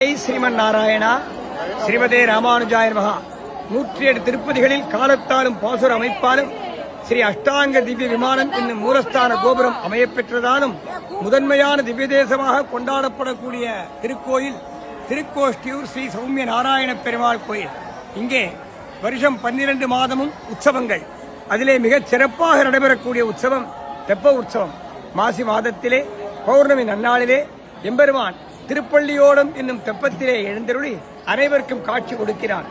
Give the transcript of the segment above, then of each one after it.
ஸ்ரீமன் நாராயணா ஸ்ரீமதே ராமானுஜாய நமஹ. 108 திருப்பதிகளில் காலத்தாலும் பாசுர அமைப்பாலும் ஸ்ரீ அஷ்டாங்க திவ்ய விமானம் என்னும் மூலஸ்தான கோபுரம் அமையப்பெற்றதாலும் முதன்மையான திவ்ய தேசமாக கொண்டாடப்படக்கூடிய திருக்கோயில் திருக்கோஷ்டியூர் ஸ்ரீ சௌமிய நாராயண பெருமாள் கோயில். இங்கே வருஷம் 12 மாதமும் உற்சவங்கள். அதிலே மிகச் சிறப்பாக நடைபெறக்கூடிய உற்சவம் தெப்ப உற்சவம். மாசி மாதத்திலே பௌர்ணமி நன்னாளிலே எம்பெருமான் திருப்பள்ளியோடம் என்னும் தெப்பத்திலே எழுந்தருளி அனைவருக்கும் காட்சி கொடுக்கிறார்.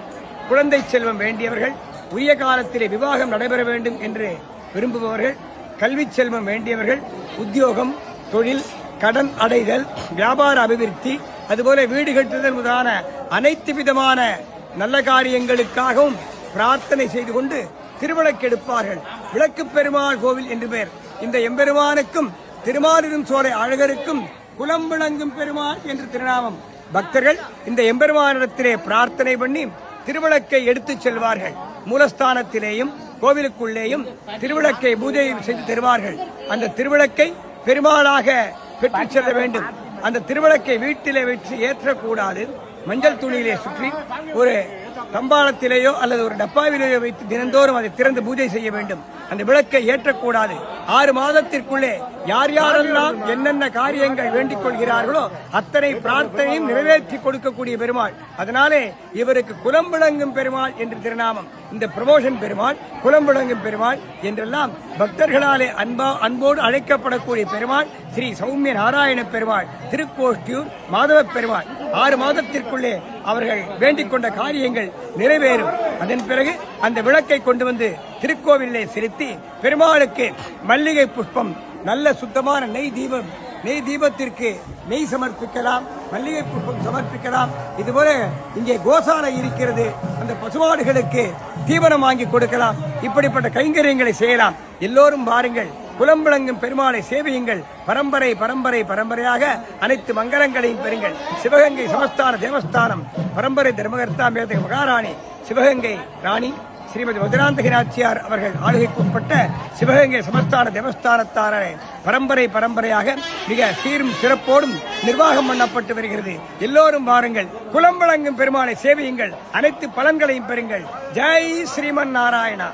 குழந்தை செல்வம் வேண்டியவர்கள், உரிய காலத்திலே விவாகம் நடைபெற வேண்டும் என்று விரும்புபவர்கள், கல்வி செல்வம் வேண்டியவர்கள், உத்தியோகம், தொழில், கடன் அடைதல், வியாபார அபிவிருத்தி, அதுபோல வீடு கட்டுதல் முதலான அனைத்து விதமான நல்ல காரியங்களுக்காகவும் பிரார்த்தனை செய்து கொண்டு திருவிளக்கெடுப்பார்கள். விளக்கு பெருமாள் கோவில் என்று பெயர். இந்த எம்பெருமானுக்கும் திருமாலிரும் சோலை அழகருக்கும் குலம் விளங்கும் பெருமாள் என்று திருநாமம். பக்தர்கள் இந்த எம்பெருமானிடத்திலே பிரார்த்தனை பண்ணி திருவிளக்கை எடுத்துச் செல்வார்கள். மூலஸ்தானத்திலேயும் கோவிலுக்குள்ளேயும் திருவிளக்கை பூஜை செய்து தருவார்கள். அந்த திருவிளக்கை பெருமாளாக பெற்றுச் செல்ல வேண்டும். அந்த திருவிளக்கை வீட்டிலே வச்சு ஏற்றக்கூடாது. மஞ்சள் துணியிலே சுற்றி ஒரு தம்பாளத்திலேயோ அல்லது ஒரு டப்பாவிலேயோ வைத்து தினந்தோறும் அதை திறந்து பூஜை செய்ய வேண்டும். அந்த விளக்கை ஏற்றக்கூடாது. 6 மாதத்திற்குள்ளே யார் யாரெல்லாம் என்னென்ன காரியங்கள் வேண்டிக் கொள்கிறார்களோ அத்தனை பிரார்த்தனையும் நிறைவேற்றி கொடுக்கக்கூடிய பெருமாள். அதனாலே இவருக்கு குலம் விளங்கும் பெருமாள் என்று திருநாமம். இந்த பிரமோஷன் பெருமாள், குலம் விளங்கும் பெருமாள் என்றெல்லாம் பக்தர்களாலே அன்போடு அழைக்கப்படக்கூடிய பெருமாள் ஸ்ரீ சௌமிய நாராயண பெருமாள், திருக்கோஷ்டியூர் மாதவ பெருமாள். 6 மாதத்திற்குள்ளே அவர்கள் வேண்டிக் கொண்ட காரியங்கள் நிறைவேறும். அதன் பிறகு அந்த விளக்கை கொண்டு வந்து திருக்கோவிலே செலுத்தி பெருமாளுக்கு மல்லிகை புஷ்பம், நல்ல சுத்தமான நெய் தீபத்திற்கு நெய் சமர்ப்பிக்கலாம், மல்லிகை புஷ்பம் சமர்ப்பிக்கலாம். இதுபோல இங்கே கோசாலை இருக்கிறது, அந்த பசுமாடுகளுக்கு தீவனம் வாங்கி கொடுக்கலாம். இப்படிப்பட்ட கைங்கரியங்களை செய்யலாம். எல்லோரும் வாருங்கள், குலம் விளங்கும் பெருமாளை சேவையுங்கள். பரம்பரை பரம்பரை பரம்பரையாக அனைத்து மங்களங்களையும் பெறுங்கள். சிவகங்கை சமஸ்தான தேவஸ்தானம் பரம்பரை தர்மகர்த்தா மேதக மகாராணி சிவகங்கை ராணி ஸ்ரீமதி மதுராந்தகி நாச்சியார் அவர்கள் ஆளுகைக்குட்பட்ட சிவகங்கை சமஸ்தான தேவஸ்தானத்தாரே பரம்பரை பரம்பரையாக மிக சீரும் சிறப்போடும் நிர்வாகம் பண்ணப்பட்டு வருகிறது. எல்லோரும் வாருங்கள், குலம் விளங்கும் பெருமாளை சேவையுங்கள், அனைத்து பலன்களையும் பெறுங்கள். ஜெய் ஸ்ரீமன் நாராயணா.